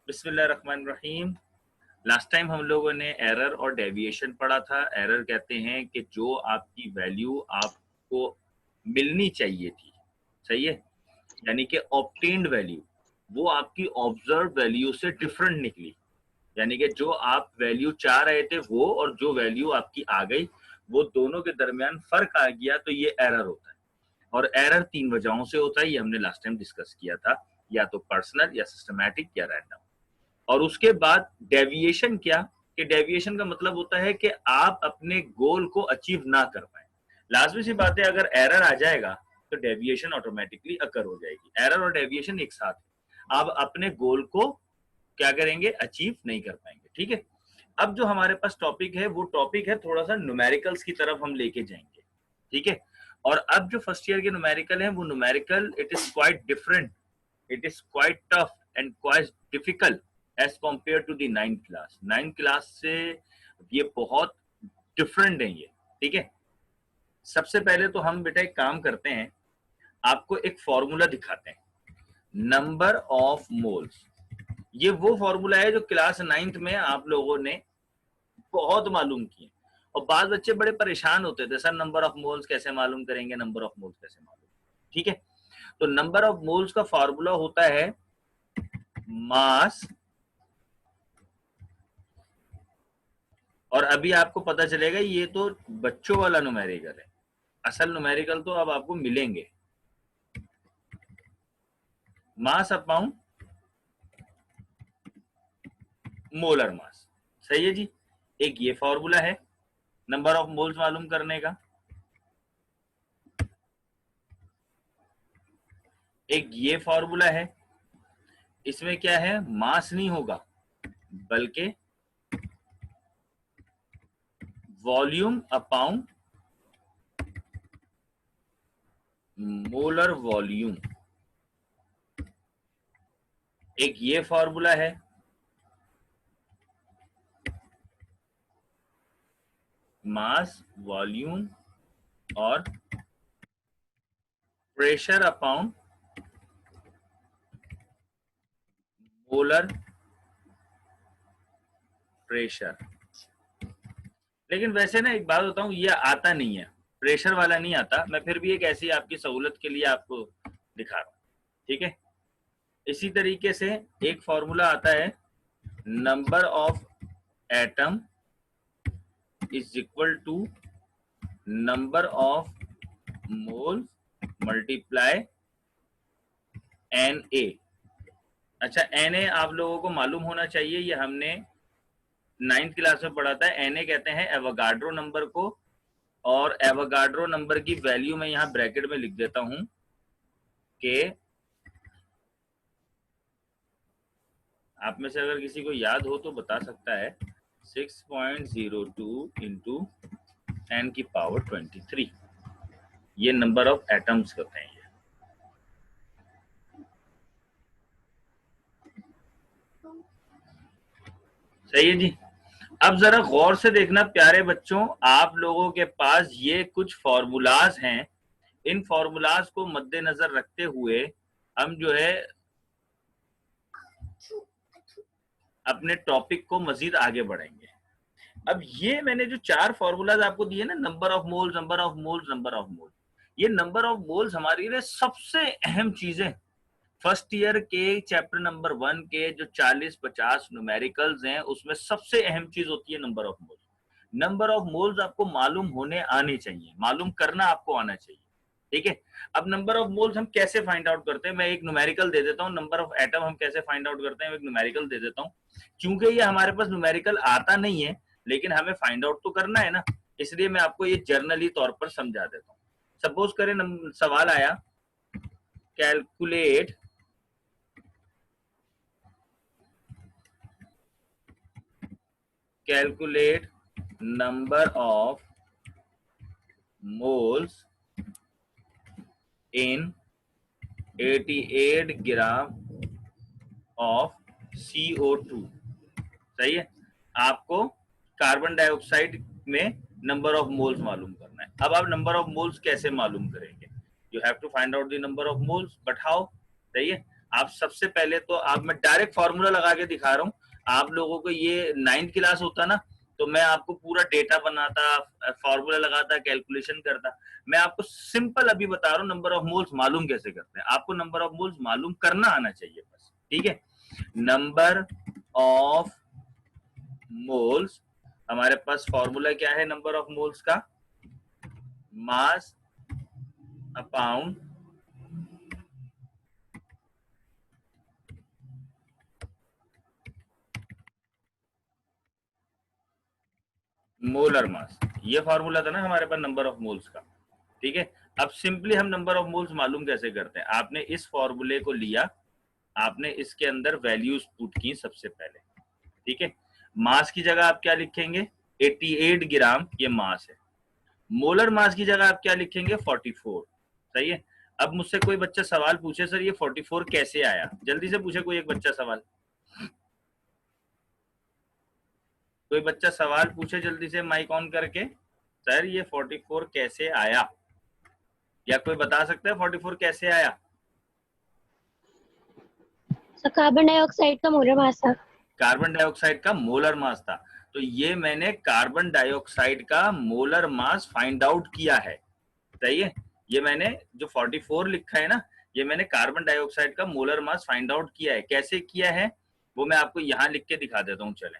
बिस्मिल्लाहिर्रहमानिर्रहीम। Last time हम लोगों ने एरर और डेविएशन पढ़ा था। एरर कहते हैं कि जो आपकी वैल्यू आपको मिलनी चाहिए थी, सही है, यानी कि ऑब्टेन्ड वैल्यू, वो आपकी ऑब्जर्व वैल्यू से डिफरेंट निकली। यानी कि जो आप वैल्यू चाह रहे थे वो और जो वैल्यू आपकी आ गई, वो दोनों के दरमियान फर्क आ गया, तो ये एरर होता है। और एरर तीन वजहों से होता है, ये हमने लास्ट टाइम डिस्कस किया था, या तो पर्सनल या सिस्टमैटिक या रैंडम। और उसके बाद डेविएशन क्या, कि डेविएशन का मतलब होता है कि आप अपने गोल को अचीव ना कर पाए। लाजमी सी बात है, अगर एरर आ जाएगा तो डेविएशन ऑटोमेटिकली अकर हो जाएगी। एरर और डेविएशन एक साथ है, आप अपने गोल को क्या करेंगे, अचीव नहीं कर पाएंगे। ठीक है, अब जो हमारे पास टॉपिक है वो टॉपिक है थोड़ा सा न्यूमेरिकल्स की तरफ हम लेके जाएंगे। ठीक है, और अब जो फर्स्ट ईयर के न्यूमेरिकल है वो numerical, it is quite different, it is quite tough and quite difficult as compared to the 9th class। 9th class से ये बहुत डिफरेंट है ये। ठीक है, सबसे पहले तो हम बेटा एक काम करते हैं, आपको एक फॉर्मूला दिखाते हैं, नंबर ऑफ मोल्स। ये वो फॉर्मूला है जो क्लास 9th में आप लोगों ने बहुत मालूम किए, और बाद बच्चे बड़े परेशान होते थे, सर नंबर ऑफ मोल्स कैसे मालूम करेंगे, नंबर ऑफ मोल्स कैसे मालूम। ठीक है, तो नंबर ऑफ मोल्स का फॉर्मूला होता है मास, और अभी आपको पता चलेगा ये तो बच्चों वाला न्यूमेरिकल है, असल न्यूमेरिकल तो अब आपको मिलेंगे। मास अपॉन मोलर मास, सही है जी। एक ये फॉर्मूला है नंबर ऑफ मोल्स मालूम करने का, एक ये फॉर्मूला है, इसमें क्या है, मास नहीं होगा बल्कि वॉल्यूम अपॉन मोलर वॉल्यूम। एक ये फॉर्मूला है, मास, वॉल्यूम और प्रेशर अपॉन मोलर प्रेशर। लेकिन वैसे ना एक बात बताऊं, ये आता नहीं है, प्रेशर वाला नहीं आता, मैं फिर भी एक ऐसी आपकी सहूलत के लिए आपको दिखा रहा हूं। ठीक है, इसी तरीके से एक फॉर्मूला आता है, number of atom is equal to number of mole multiply N A. अच्छा, एन ए आप लोगों को मालूम होना चाहिए, ये हमने 9th क्लास में पढ़ा था। एन ए कहते हैं एवोगाड्रो नंबर को, और एवोगाड्रो नंबर की वैल्यू मैं यहां ब्रैकेट में लिख देता हूं कि आप में से अगर किसी को याद हो तो बता सकता है, 6.02 इंटू 10 की पावर 23, ये नंबर ऑफ एटम्स होते हैं। ये सही है जी। अब जरा गौर से देखना प्यारे बच्चों, आप लोगों के पास ये कुछ फॉर्मूलाज हैं, इन फॉर्मूलाज को मद्देनजर रखते हुए हम जो है अपने टॉपिक को मजीद आगे बढ़ेंगे। अब ये मैंने जो चार फॉर्मूलाज आपको दिए ना, number of moles, number of moles, number of moles, ये नंबर ऑफ मोल्स हमारे लिए सबसे अहम चीजें। फर्स्ट ईयर के चैप्टर नंबर 1 के जो 40-50 न्यूमेरिकल्स हैं, उसमें सबसे अहम चीज होती है number of moles. Number of moles आपको मालूम होने आने चाहिए, मालूम करना आपको आना चाहिए। ठीक है, अब नंबर ऑफ मोल्स हम कैसे फाइंड आउट करते हैं, मैं एक न्यूमेरिकल दे देता हूं। नंबर ऑफ एटम हम कैसे फाइंड आउट करते हैं, एक न्यूमेरिकल दे देता हूं। क्योंकि ये हमारे पास न्यूमेरिकल आता नहीं है, लेकिन हमें फाइंड आउट तो करना है ना, इसलिए मैं आपको ये जर्नली तौर पर समझा देता हूं। सपोज करें सवाल आया, calculate calculate number of moles in 88 gram of CO2। सही है, आपको कार्बन डाइऑक्साइड में नंबर ऑफ मोल्स मालूम करना है। अब आप नंबर ऑफ मोल्स कैसे मालूम करेंगे, you have to find out the number of moles, but how. सही है, आप सबसे पहले तो आप, मैं डायरेक्ट फॉर्मूला लगा के दिखा रहा हूँ आप लोगों को। ये 9th क्लास होता ना तो मैं आपको पूरा डेटा बनाता, फॉर्मूला लगाता, कैलकुलेशन करता। मैं आपको सिंपल अभी बता रहा हूँ नंबर ऑफ मोल्स मालूम कैसे करते हैं। आपको नंबर ऑफ मोल्स मालूम करना आना चाहिए बस, ठीक है। नंबर ऑफ मोल्स, हमारे पास फॉर्मूला क्या है नंबर ऑफ मोल्स का? मास अपॉन मोलर मास, ये फॉर्मूला था ना हमारे पास नंबर ऑफ मोल्स का, ठीक है। अब सिंपली हम नंबर ऑफ मोल्स मालूम कैसे करते हैं? आपने इस फॉर्मूले को लिया, आपने इसके अंदर वैल्यूज पुट की सबसे पहले, ठीक है। मास की जगह आप क्या लिखेंगे? 88 ग्राम ये मास है। मोलर मास की जगह आप क्या लिखेंगे? 44, सही है। अब मुझसे कोई बच्चा सवाल पूछे सर ये 44 कैसे आया, जल्दी से पूछे कोई एक बच्चा सवाल, कोई बच्चा सवाल पूछे जल्दी से माइक ऑन करके, सर ये 44 कैसे आया? या कोई बता सकता है 44 कैसे आया? सर कार्बन डाइऑक्साइड का मोलर मास था। कार्बन डाइऑक्साइड का मोलर मास था। तो ये मैंने कार्बन डाइऑक्साइड का मोलर मास फाइंड आउट किया है, सही है। ये मैंने जो 44 लिखा है ना, ये मैंने कार्बन डाइऑक्साइड का मोलर मास फाइंड आउट किया है। कैसे किया है वो मैं आपको यहाँ लिख के दिखा देता हूँ। चले,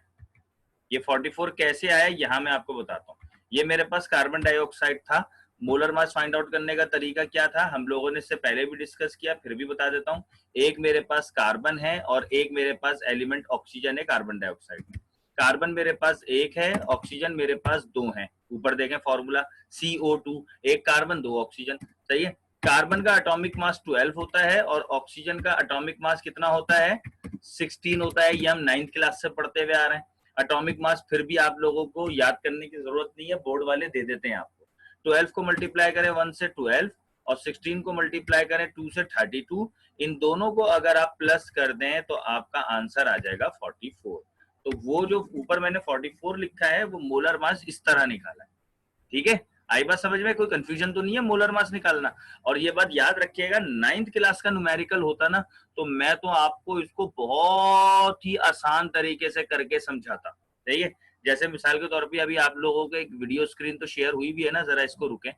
ये 44 कैसे आया यहाँ मैं आपको बताता हूँ। ये मेरे पास कार्बन डाइऑक्साइड था। मोलर मास फाइंड आउट करने का तरीका क्या था, हम लोगों ने इससे पहले भी डिस्कस किया, फिर भी बता देता हूँ। एक मेरे पास कार्बन है और एक मेरे पास एलिमेंट ऑक्सीजन है कार्बन डाइऑक्साइड में। कार्बन मेरे पास एक है, ऑक्सीजन मेरे पास दो है। ऊपर देखें फॉर्मूला CO2, एक कार्बन दो ऑक्सीजन, सही है। कार्बन का एटॉमिक मास 12 होता है और ऑक्सीजन का एटॉमिक मास कितना होता है? 16 होता है। ये हम 9th क्लास से पढ़ते हुए आ रहे हैं। एटॉमिक मास फिर भी आप लोगों को याद करने की जरूरत नहीं है, बोर्ड वाले दे देते हैं आपको। 12 को मल्टीप्लाई करें 1 से 12 और 16 को मल्टीप्लाई करें 2 से 32। इन दोनों को अगर आप प्लस कर दें तो आपका आंसर आ जाएगा 44। तो वो जो ऊपर मैंने 44 लिखा है वो मोलर मास इस तरह निकाला है, ठीक है। आई बात समझ में? कोई कंफ्यूजन तो नहीं है मोलर मास निकालना। और ये बात याद रखिएगा 9th क्लास का न्यूमेरिकल होता ना तो मैं तो आपको इसको बहुत ही आसान तरीके से करके समझाता, सही है। जैसे मिसाल के तौर पे अभी आप लोगों को एक वीडियो स्क्रीन तो शेयर हुई भी है ना, जरा इसको रुके,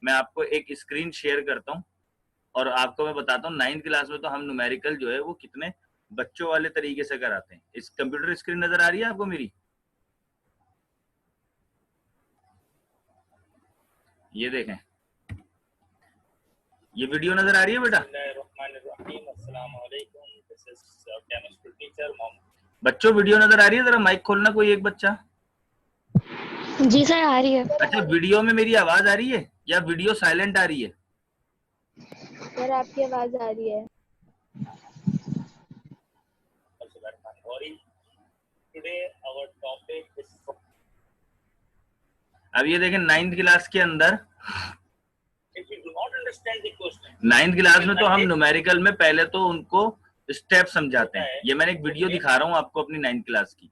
मैं आपको एक स्क्रीन शेयर करता हूँ और आपको मैं बताता हूँ 9th क्लास में तो हम न्यूमेरिकल जो है वो कितने बच्चों वाले तरीके से कराते हैं। इस कंप्यूटर स्क्रीन नजर आ रही है आपको मेरी? ये देखें, ये वीडियो नजर आ रही है बेटा? बच्चों वीडियो नजर आ रही है? जरा माइक खोलना कोई एक बच्चा। जी सर आ रही है। अच्छा, वीडियो में मेरी आवाज आ रही है या वीडियो साइलेंट आ रही है? सर आपकी आवाज आ रही है। अब ये देखें 9th क्लास के अंदर, 9th क्लास में तो हम न्यूमेरिकल में पहले तो उनको स्टेप समझाते हैं। ये मैंने एक वीडियो दिखा रहा हूँ आपको अपनी 9th क्लास की,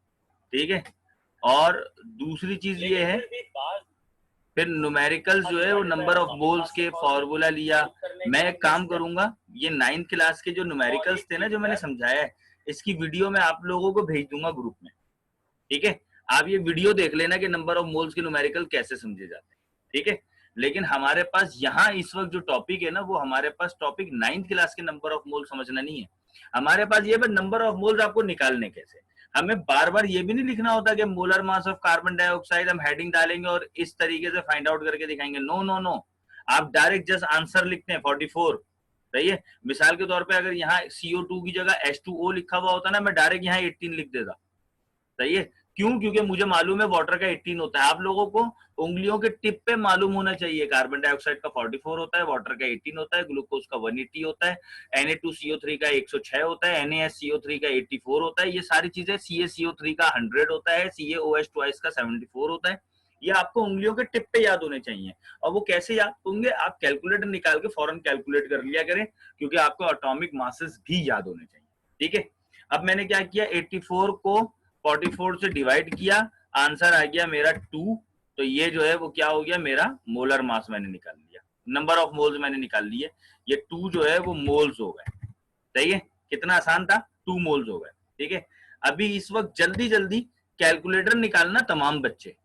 ठीक है। और दूसरी चीज ये है, फिर न्यूमेरिकल जो है वो नंबर ऑफ मोल्स के फॉर्मूला लिया। मैं एक काम करूंगा, ये 9th क्लास के जो न्यूमेरिकल्स थे ना जो मैंने समझाया है, इसकी वीडियो मैं आप लोगों को भेज दूंगा ग्रुप में, ठीक है। आप ये वीडियो देख लेना कि नंबर ऑफ मोल्स के न्यूमेरिकल कैसे समझे जाते हैं, ठीक है। लेकिन हमारे पास यहाँ इस वक्त जो टॉपिक है ना वो हमारे पास टॉपिक 9th क्लास के नंबर ऑफ मोल समझना नहीं है। हमारे पास ये नंबर ऑफ मोल्स आपको निकालने कैसे। हमें बार बार ये भी नहीं लिखना होता कि molar mass of carbon dioxide हम हेडिंग डालेंगे और इस तरीके से फाइंड आउट करके दिखाएंगे। नो नो नो, आप डायरेक्ट जस्ट आंसर लिखते हैं 44, सही है। मिसाल के तौर पे अगर यहाँ CO2 की जगह H2O लिखा हुआ होता ना, मैं डायरेक्ट यहाँ 18 लिख देता, सही है। क्यों? क्योंकि मुझे मालूम है वाटर का 18 होता है। आप लोगों को उंगलियों के टिप पे मालूम होना चाहिए कार्बन डाइऑक्साइड का 44 होता है, वाटर का 18 होता है, ग्लूकोज का 180 होता है, Na2CO3 का 106 होता है, NaSCO3 का 84 होता है। ये सारी चीजें, CaCO3 का 100 होता है, CaOH का 74 होता है। ये आपको उंगलियों के टिप पे याद होने चाहिए। और वो कैसे याद होंगे? आप कैलकुलेटर निकाल के फौरन कैलकुलेट कर लिया करें, क्योंकि आपको एटॉमिक मासेस भी याद होने चाहिए, ठीक है। अब मैंने क्या किया, 84 को 44 से डिवाइड किया, आंसर आ गया मेरा 2। तो ये जो है वो क्या हो गया, मेरा मोलर मास मैंने निकाल लिया, नंबर ऑफ मोल्स मैंने निकाल लिए। ये 2 जो है वो मोल्स हो गए, सही है। कितना आसान था, 2 मोल्स हो गए। ठीक है, अभी इस वक्त जल्दी जल्दी कैलकुलेटर निकालना तमाम बच्चे,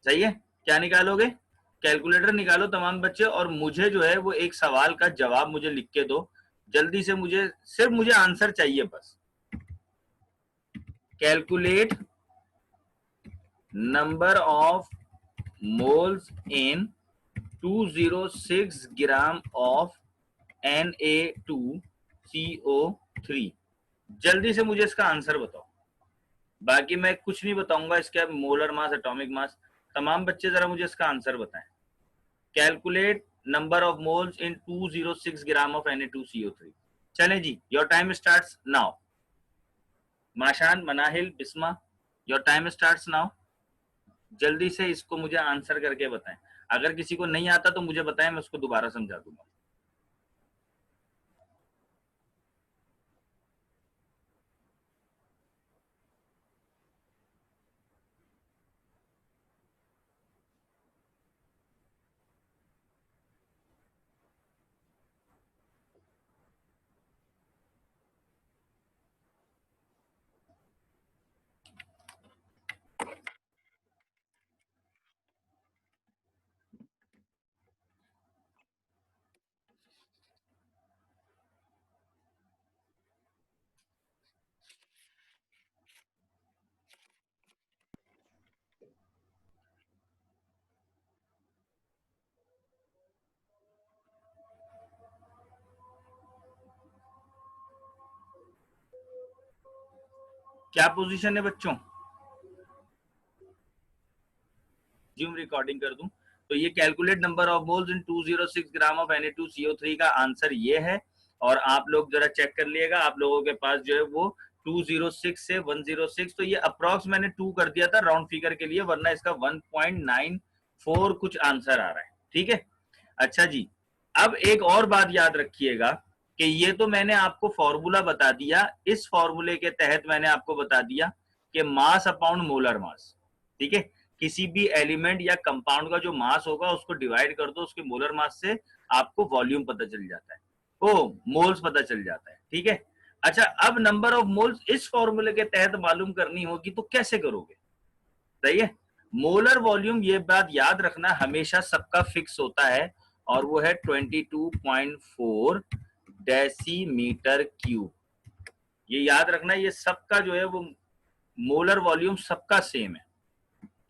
सही है, क्या निकालोगे, कैलकुलेटर निकालो तमाम बच्चे, और मुझे जो है वो एक सवाल का जवाब मुझे लिख के दो जल्दी से, मुझे सिर्फ मुझे आंसर चाहिए बस। Calculate number of moles in 206 gram of Na2CO3। जल्दी से मुझे इसका आंसर बताओ, बाकी मैं कुछ नहीं बताऊंगा, इसके मोलर मास, एटॉमिक मास, तमाम बच्चे जरा मुझे इसका आंसर बताएं। Calculate number of moles in 206 gram of Na2CO3। चलें जी, your time starts now. Mashan, Manahil, Bisma, your time starts now. जल्दी से इसको मुझे आंसर करके बताएं, अगर किसी को नहीं आता तो मुझे बताएं, मैं उसको दोबारा समझा दूंगा। क्या पोजीशन है बच्चों, जूम रिकॉर्डिंग कर दूं तो ये calculate number of moles in 206 gram of Na2CO3 का आंसर ये है, और आप लोग जरा चेक कर लिएगा, आप लोगों के पास जो है वो 206 से 106, तो ये अप्रॉक्स मैंने 2 कर दिया था राउंड फिगर के लिए, वरना इसका 1.94 कुछ आंसर आ रहा है। ठीक है, अच्छा जी, अब एक और बात याद रखिएगा कि ये तो मैंने आपको फॉर्मूला बता दिया, इस फॉर्मूले के तहत मैंने आपको बता दिया कि मास अपॉन मोलर मास। ठीक है, किसी भी एलिमेंट या कंपाउंड का जो मास होगा उसको डिवाइड कर दो उसके मोलर मास से, आपको वॉल्यूम पता चल जाता है, ओ मोल्स पता चल जाता है। ठीक है, अच्छा, अब नंबर ऑफ मोल्स इस फॉर्मूले के तहत मालूम करनी होगी तो कैसे करोगे, सही है। मोलर वॉल्यूम, ये बात याद रखना, हमेशा सबका फिक्स होता है, और वो है 22.4 डेसीमीटर क्यूब। ये याद रखना, ये सबका जो है वो मोलर वॉल्यूम सबका सेम है।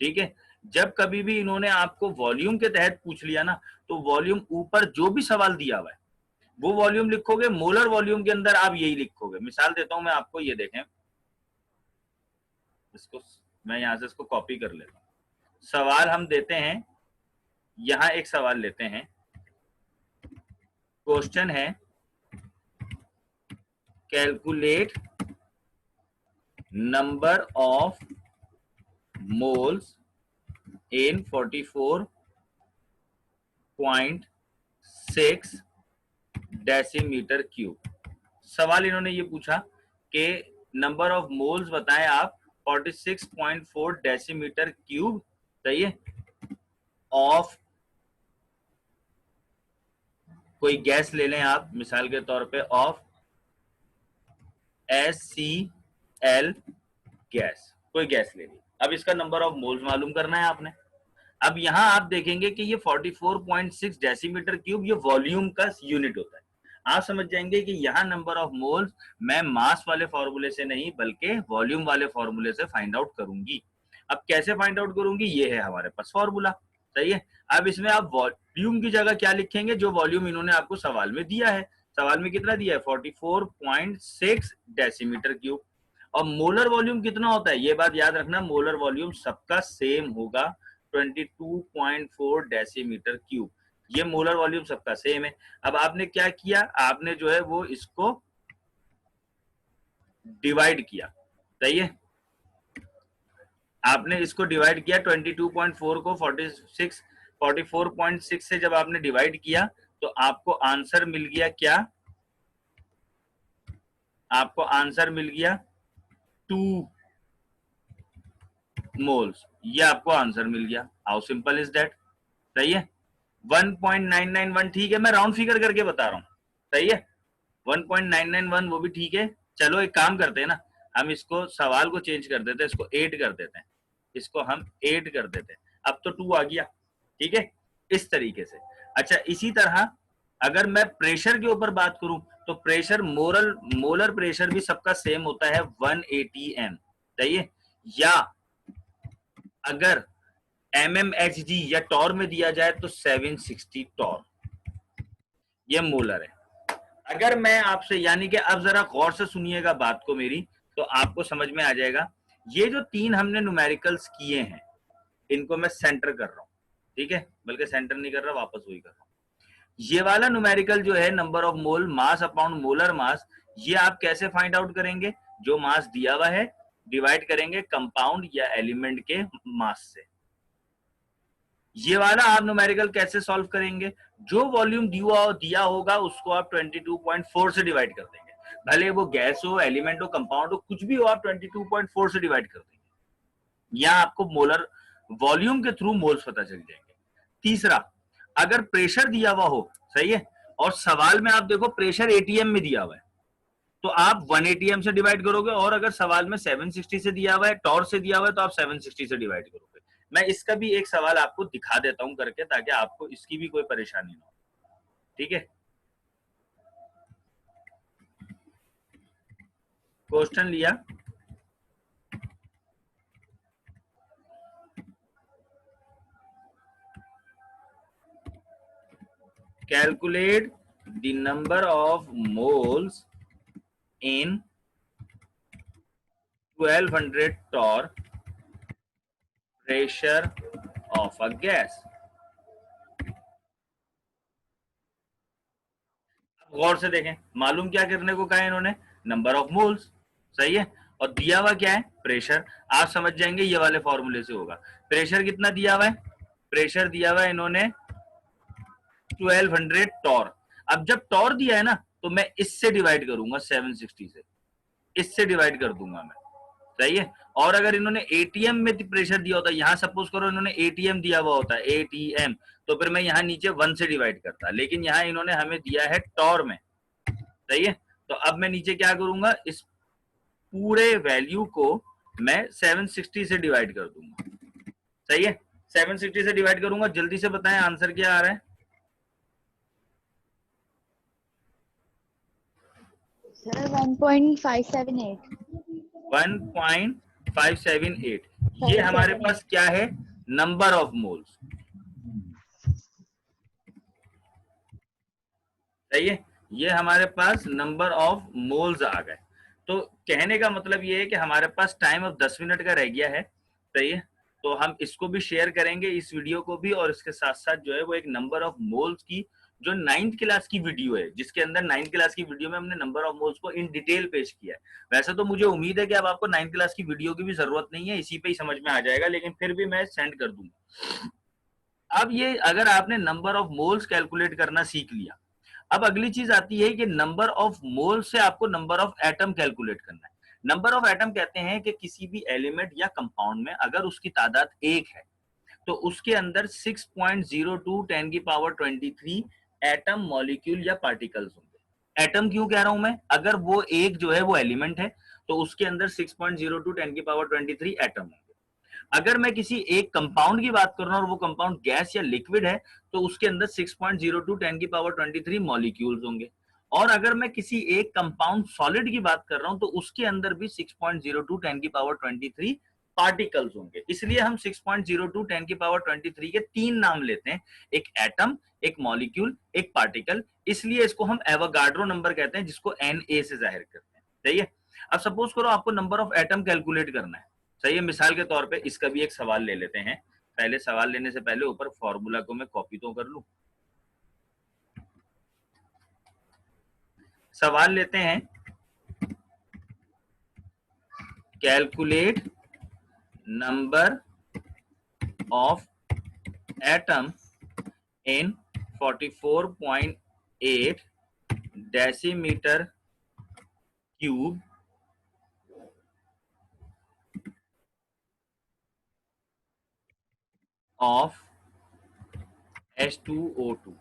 ठीक है, जब कभी भी इन्होंने आपको वॉल्यूम के तहत पूछ लिया ना, तो वॉल्यूम ऊपर जो भी सवाल दिया हुआ है वो वॉल्यूम लिखोगे, मोलर वॉल्यूम के अंदर आप यही लिखोगे। मिसाल देता हूं मैं आपको, ये देखें, इसको मैं यहां से इसको कॉपी कर लेता हूं। सवाल हम देते हैं, यहां एक सवाल लेते हैं, क्वेश्चन है calculate number of moles in 44.6 decimetre cube. सवाल इन्होंने ये पूछा कि नंबर ऑफ मोल्स बताएं आप 46.4 डेसीमीटर क्यूब, सही है, ऑफ, कोई गैस ले लें आप मिसाल के तौर पे, ऑफ HCl गैस, कोई गैस ले ली। अब इसका नंबर ऑफ मोल्स मालूम करना है आपने। अब यहां आप देखेंगे कि ये 44.6 डेसीमीटर क्यूब ये वॉल्यूम का यूनिट होता है। आप समझ जाएंगे कि यहाँ नंबर ऑफ मोल्स मैं मास वाले फॉर्मूले से नहीं बल्कि वॉल्यूम वाले फॉर्मूले से फाइंड आउट करूंगी। अब कैसे फाइंड आउट करूंगी, ये है हमारे पास फॉर्मूला, सही है। अब इसमें आप वॉल्यूम की जगह क्या लिखेंगे, जो वॉल्यूम इन्होंने आपको सवाल में दिया है। सवाल में कितना दिया है, 44.6 डेसीमीटर क्यूब। और मोलर वॉल्यूम कितना होता है, ये बात याद रखना, मोलर वॉल्यूम सबका सेम होगा, 22.4 डेसीमीटर क्यूब। ये मोलर वॉल्यूम सबका सेम है। अब आपने क्या किया, आपने जो है वो इसको डिवाइड किया, सही है, आपने इसको डिवाइड किया 22.4 को 44.6 से जब आपने डिवाइड किया तो आपको आंसर मिल गया क्या, आपको आंसर मिल गया 2 मोल्स, ये आपको आंसर मिल गया। हाउ सिंपल इज दैट, सही है। 1.991, ठीक है, मैं राउंड फिगर करके बता रहा हूं, सही है, 1.991 वो भी ठीक है। चलो एक काम करते हैं ना, हम इसको सवाल को चेंज कर देते हैं, इसको 8 कर देते हैं, इसको हम 8 कर देते हैं। अब तो 2 आ गया, ठीक है, इस तरीके से। अच्छा, इसी तरह अगर मैं प्रेशर के ऊपर बात करूं तो प्रेशर मोलर प्रेशर भी सबका सेम होता है 180 एम, सही है। या अगर mmHg या टॉर में दिया जाए तो 760 टॉर, ये मोलर है। अगर मैं आपसे, यानी कि अब जरा गौर से सुनिएगा बात को मेरी, तो आपको समझ में आ जाएगा। ये जो 3 हमने न्यूमेरिकल्स किए हैं, इनको मैं सेंटर कर रहा हूं, ठीक है, बल्कि सेंटर नहीं कर रहा, वापस वही कर रहा हूं। ये वाला न्यूमेरिकल जो है number of mole mass upon molar mass, ये आप कैसे फाइंड आउट करेंगे? जो मास दिया हुआ है डिवाइड करेंगे कंपाउंड या एलिमेंट के मास से। ये वाला आप न्यूमेरिकल कैसे सॉल्व करेंगे? जो वॉल्यूम दिया होगा उसको आप 22.4 से डिवाइड कर देंगे, भले वो गैस हो, एलिमेंट हो, कंपाउंड हो, कुछ भी हो, आप 22.4 से डिवाइड कर देंगे। या आपको मोलर वॉल्यूम के थ्रू मोल्स पता चल जाएंगे। तीसरा, अगर प्रेशर दिया हुआ हो, सही है, और सवाल में आप देखो प्रेशर एटीएम में दिया हुआ है, तो आप 180 एम से डिवाइड करोगे, और अगर सवाल में 760 से दिया हुआ है, टॉर से दिया हुआ है, तो आप 760 से डिवाइड करोगे। मैं इसका भी एक सवाल आपको दिखा देता हूं करके, ताकि आपको इसकी भी कोई परेशानी ना हो, ठीक है। क्वेश्चन लिया, calculate the number of moles in 1200 torr pressure of a gas। गौर से देखें, मालूम क्या करने को कहा है इन्होंने? नंबर ऑफ मोल्स, सही है, और दिया हुआ क्या है? प्रेशर। आप समझ जाएंगे ये वाले फॉर्मूले से होगा। प्रेशर कितना दिया हुआ है? प्रेशर दिया हुआ है इन्होंने 1200 टॉर। अब जब टॉर दिया है ना, तो मैं इससे डिवाइड करूंगा 760 से, इससे डिवाइड कर दूंगा मैं, सही है। और अगर इन्होंने एटीएम में प्रेशर दिया होता, यहां सपोज करो इन्होंने एटीएम दिया हुआ होता है, एटीएम, तो फिर मैं यहाँ नीचे 1 से डिवाइड करता, लेकिन यहाँ इन्होंने हमें दिया है टॉर में, सही है। तो अब मैं नीचे क्या करूंगा, इस पूरे वैल्यू को मैं 760 से डिवाइड कर दूंगा, सही है। 760 से डिवाइड करूंगा, जल्दी से बताएं आंसर क्या आ रहा है? सर 1.578। 1.578। ये हमारे पास क्या है? नंबर ऑफ मोल्स, सही है। ये हमारे पास नंबर ऑफ मोल्स आ गए। तो कहने का मतलब ये है कि हमारे पास टाइम अब 10 मिनट का रह गया है, सही है। तो हम इसको भी शेयर करेंगे, इस वीडियो को भी, और इसके साथ साथ जो है वो एक नंबर ऑफ मोल्स की जो 9th क्लास की वीडियो है, जिसके अंदर 9th क्लास की वीडियो में हमने नंबर ऑफ मोल्स को इन डिटेल पेश किया है। वैसे तो मुझे उम्मीद है कि अब आपको 9th क्लास की वीडियो की भी जरूरत नहीं है, इसी पे ही समझ में आ जाएगा, लेकिन फिर भी मैं सेंड कर दूंगा। अब ये अगर आपने नंबर ऑफ मोल्स कैलकुलेट करना सीख लिया, अब अगली चीज आती है कि नंबर ऑफ मोल से आपको नंबर ऑफ एटम कैलकुलेट करना है। नंबर ऑफ एटम कहते हैं कि किसी भी एलिमेंट या कंपाउंड में अगर उसकी तादाद 1 है, तो उसके अंदर 6.02 10 की पावर 23 एटम, मॉलिक्यूल या पार्टिकल्स होंगे। एटम क्यों कह रहा हूं मैं? अगर वो एक जो है वो एलिमेंट है, तो उसके अंदर 6.02 10 की पावर 23 एटम होंगे। अगर मैं किसी एक कंपाउंड की बात कर रहा हूं और वो कंपाउंड गैस या लिक्विड है, तो उसके अंदर 6.02 10 की पावर 23 मॉलिक्यूल्स होंगे। और अगर मैं किसी एक कंपाउंड सॉलिड की बात कर रहा हूं, तो उसके अंदर भी 6.02 10 की पावर 23 पार्टिकल्स होंगे। इसलिए हम 6.02 10 की पावर 23 के 3 नाम लेते हैं, एक एटम, एक मॉलिक्यूल, एक पार्टिकल। इसलिए इसको हम एवोगाड्रो नंबर कहते हैं, जिसको Na से जाहिर करते हैं, सही है। अब सपोज करो आपको नंबर ऑफ एटम कैलकुलेट करना है, सही है। मिसाल के तौर पे इसका भी एक सवाल ले लेते हैं। पहले सवाल लेने से पहले ऊपर फॉर्मूला को मैं कॉपी तो कर लूं। सवाल लेते हैं, calculate number of atom in 44.8 decimetre cube of H2O2।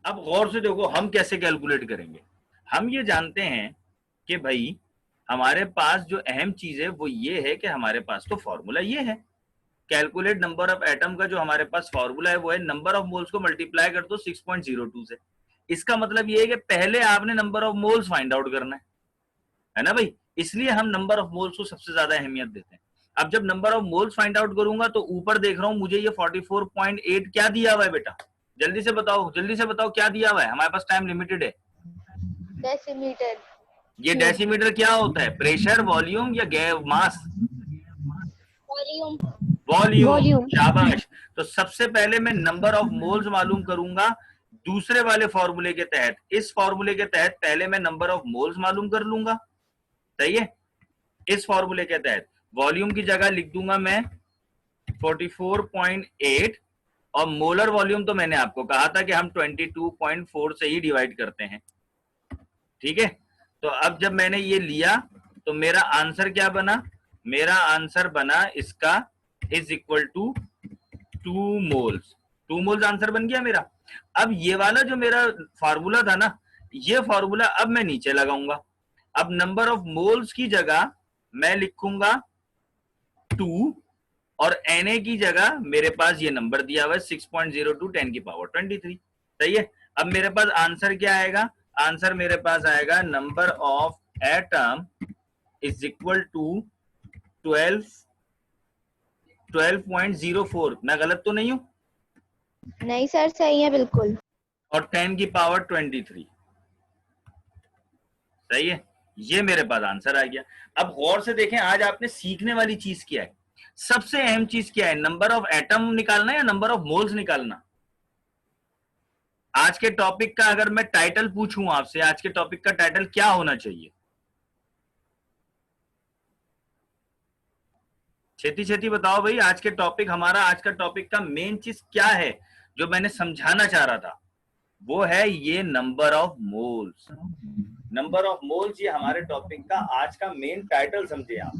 अब गौर से देखो हम कैसे कैलकुलेट करेंगे। हम ये जानते हैं कि भाई हमारे पास जो अहम चीज है वो ये है कि हमारे पास तो फॉर्मूला ये है, कैलकुलेट नंबर ऑफ एटम का जो हमारे पास फॉर्मूला है वो है नंबर ऑफ मोल्स को मल्टीप्लाई कर दो 6.02 से। इसका मतलब ये है कि पहले आपने number of moles find out करना है ना भाई, इसलिए हम नंबर ऑफ मोल्स को सबसे ज्यादा अहमियत देते हैं। अब जब number of moles find out करूंगा तो ऊपर देख रहा हूं मुझे ये 44.8 क्या दिया हुआ है बेटा, जल्दी से बताओ, जल्दी से बताओ क्या दिया हुआ है, हमारे पास टाइम लिमिटेड है। डेसीमीटर। ये डेसीमीटर क्या होता है, प्रेशर, वॉल्यूम या मास? वॉल्यूम। Volume, volume. शाबाश। तो सबसे पहले मैं नंबर ऑफ मोल्स मालूम करूंगा दूसरे वाले फॉर्मूले के तहत। इस फॉर्मूले के तहत पहले मैं नंबर ऑफ मोल्स मालूम कर लूंगा, सही है। इस फॉर्मूले के तहत वॉल्यूम की जगह लिख दूंगा मैं 44.8, और मोलर वॉल्यूम तो मैंने आपको कहा था कि हम 22.4 से ही डिवाइड करते हैं, ठीक है। तो अब जब मैंने ये लिया तो मेरा आंसर क्या बना, मेरा आंसर बना इसका is equal to 2 moles. 2 moles answer बन गया मेरा। अब ये वाला जो मेरा फार्मूला था ना, ये फार्मूला अब मैं नीचे लगाऊंगा। अब नंबर ऑफ मोल्स की जगह मैं लिखूंगा 2, और Na की जगह मेरे पास ये नंबर दिया हुआ है 6.02 10 की पावर 23, सही है। अब मेरे पास आंसर क्या आएगा, आंसर मेरे पास आएगा number of atom is equal to 12.04। मैं गलत तो नहीं हूं? नहीं सर, सही है बिल्कुल। और 10 की पावर 23, सही है। ये मेरे पास आंसर आ गया। अब गौर से देखें, आज आपने सीखने वाली चीज क्या है, सबसे अहम चीज क्या है, नंबर ऑफ एटम निकालना या नंबर ऑफ मोल्स निकालना। आज के टॉपिक का अगर मैं टाइटल पूछूं आपसे, आज के टॉपिक का टाइटल क्या होना चाहिए? छेती छेती बताओ भाई, आज के टॉपिक, हमारा आज का टॉपिक का मेन चीज क्या है जो मैंने समझाना चाह रहा था, वो है ये number of moles. Number of moles ये हमारे टॉपिक का आज का मेन टाइटल समझे आप,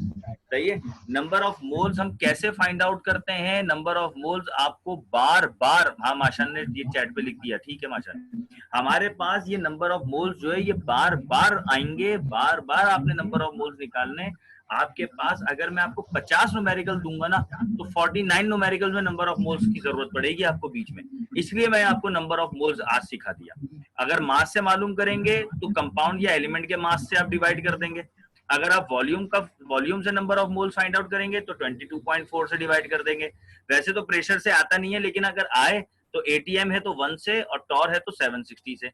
सही है। नंबर ऑफ मोल्स हम कैसे फाइंड आउट करते हैं, नंबर ऑफ मोल्स आपको बार बार, हाँ माशान ने ये चैट पे लिख दिया, ठीक है माशान, हमारे पास ये नंबर ऑफ मोल्स जो है ये बार बार आएंगे, बार बार आपने नंबर ऑफ मोल्स निकालने। आपके पास अगर मैं आपको 50 न्यूमेरिकल दूंगा ना तो 49 न्यूमेरिकल में नंबर ऑफ मोल्स की जरूरत पड़ेगी आपको बीच में, इसलिए मैं आपको नंबर ऑफ मोल्स आज सिखा दिया। अगर मास से मालूम करेंगे तो कंपाउंड या एलिमेंट के मास से आप डिवाइड कर देंगे। अगर आप वॉल्यूम से number of moles find out करेंगे तो 22.4 से डिवाइड कर देंगे। वैसे तो प्रेशर से आता नहीं है, लेकिन अगर आए तो एटीएम है तो 1 से, और टॉर है तो 760 से।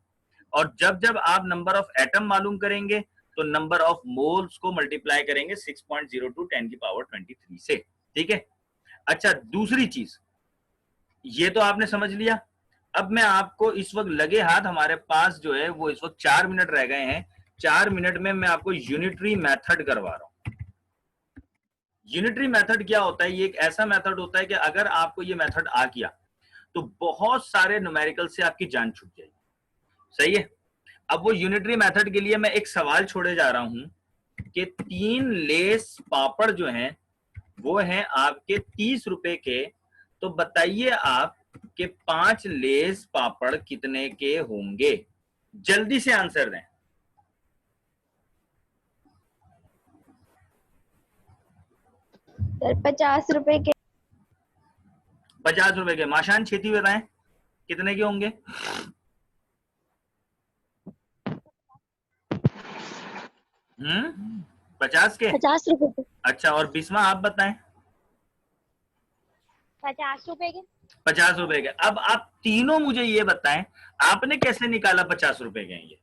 और जब जब आप नंबर ऑफ एटम मालूम करेंगे तो नंबर ऑफ मोल्स को मल्टीप्लाई करेंगे 6.02 10 की पावर 23 से, ठीक है। अच्छा, दूसरी चीज, ये तो आपने समझ लिया। अब मैं आपको इस वक्त लगे हाथ, हमारे पास जो है वो इस वक्त 4 मिनट रह गए हैं, 4 मिनट में मैं आपको यूनिटरी मेथड करवा रहा हूं। यूनिटरी मेथड क्या होता है, ये एक ऐसा मेथड होता है कि अगर आपको ये मेथड आ गया तो बहुत सारे न्यूमेरिकल से आपकी जान छूट जाएगी, सही है। अब वो यूनिटरी मेथड के लिए मैं एक सवाल छोड़े जा रहा हूं कि 3 लेस पापड़ जो हैं वो हैं आपके 30 रुपए के, तो बताइए आप कि 5 लेस पापड़ कितने के होंगे, जल्दी से आंसर दें। सर 50 रुपए के। 50 रुपए के, माशान छेती बताएं कितने के होंगे। 50 के। 50 रुपए के। अच्छा, और बिस्मा आप बताएं। 50 रुपए के। 50 रुपए के। अब आप तीनों मुझे ये बताएं, आपने कैसे निकाला 50 रुपए के ये?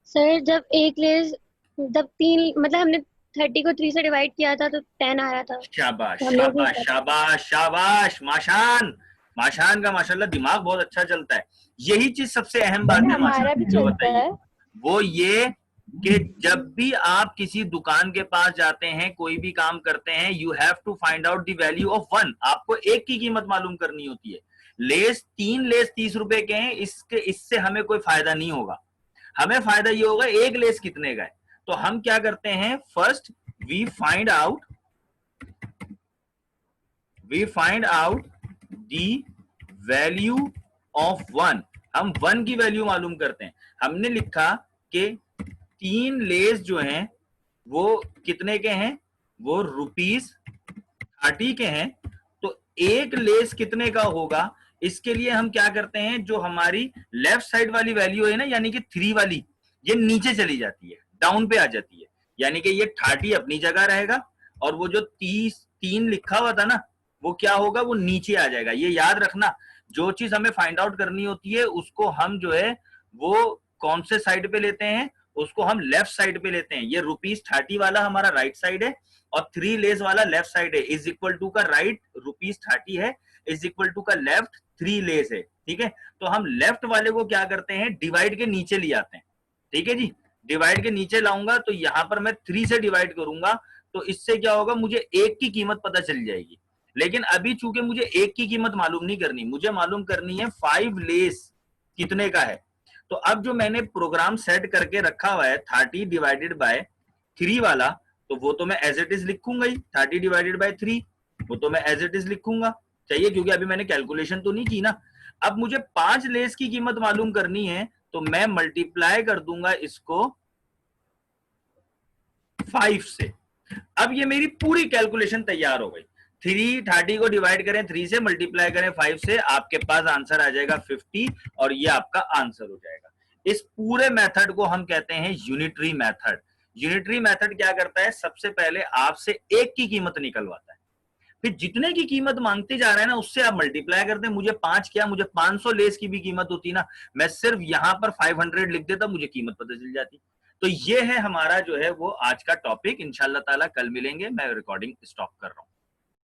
सर जब एक लेस, जब 3, मतलब हमने 30 को 3 से डिवाइड किया था तो 10 आया था। शाबाश तो हमने शाबाश शाबाश शाबाश, माशान, माशान का माशाल्लाह दिमाग बहुत अच्छा चलता है। यही चीज सबसे अहम बात है हमारा भी जो चलता है। वो ये कि जब भी आप किसी दुकान के पास जाते हैं, कोई भी काम करते हैं, you have to find out the value of 1। आपको एक की कीमत मालूम करनी होती है। लेस 3 लेस 30 रुपए के हैं, इससे हमें कोई फायदा नहीं होगा। हमें फायदा ये होगा एक लेस कितने का है। तो हम क्या करते हैं, first we find out the value of 1। हम 1 की वैल्यू मालूम करते हैं। हमने लिखा कि 3 लेस जो हैं वो कितने के हैं, वो ₹30 के हैं। तो एक लेस कितने का होगा, इसके लिए हम क्या करते हैं, जो हमारी लेफ्ट साइड वाली वैल्यू है ना, यानी कि 3 वाली, ये नीचे चली जाती है, डाउन पे आ जाती है, यानी कि ये 30 अपनी जगह रहेगा और वो जो 3 लिखा हुआ था ना, वो क्या होगा, वो नीचे आ जाएगा। ये याद रखना, जो चीज हमें फाइंड आउट करनी होती है उसको हम जो है वो कौन से साइड पे लेते हैं, उसको हम लेफ्ट साइड पे लेते हैं। ये ₹30 वाला हमारा राइट साइड है और 3 लेस वाला लेफ्ट साइड है। इज इक्वल टू का राइट ₹30 है, इज इक्वल टू का लेफ्ट 3 लेस है। ठीक है, तो हम लेफ्ट वाले को क्या करते हैं, डिवाइड के नीचे ले आते हैं। ठीक है जी, डिवाइड के नीचे लाऊंगा तो यहां पर मैं 3 से डिवाइड करूंगा, तो इससे क्या होगा, मुझे एक की कीमत पता चल जाएगी। लेकिन अभी चूंकि मुझे एक की कीमत मालूम नहीं करनी, मुझे मालूम करनी है 5 लेस कितने का है। तो अब जो मैंने प्रोग्राम सेट करके रखा हुआ है 30 डिवाइडेड बाय 3 वाला, तो वो तो मैं एज इट इज लिखूंगा ही, 30 डिवाइडेड बाय 3, वो तो मैं एज इट इज लिखूंगा चाहिए, क्योंकि अभी मैंने कैलकुलेशन तो नहीं की ना। अब मुझे 5 लेस की कीमत मालूम करनी है, तो मैं मल्टीप्लाई कर दूंगा इसको 5 से। अब ये मेरी पूरी कैलकुलेशन तैयार हो गई। 30 को डिवाइड करें 3 से, मल्टीप्लाई करें 5 से, आपके पास आंसर आ जाएगा 50 और ये आपका आंसर हो जाएगा। इस पूरे मेथड को हम कहते हैं यूनिटरी मेथड। यूनिटरी मेथड क्या करता है, सबसे पहले आपसे एक की कीमत निकलवाता है, फिर जितने की कीमत मांगते जा रहे हैं ना उससे आप मल्टीप्लाई करते हैं। मुझे 5 क्या, मुझे 500 लेस की भी कीमत होती ना, मैं सिर्फ यहां पर 500 लिख देता, मुझे कीमत पता चल जाती। तो ये है हमारा जो है वो आज का टॉपिक। इंशाल्लाह ताला कल मिलेंगे। मैं रिकॉर्डिंग स्टॉप कर रहा हूं।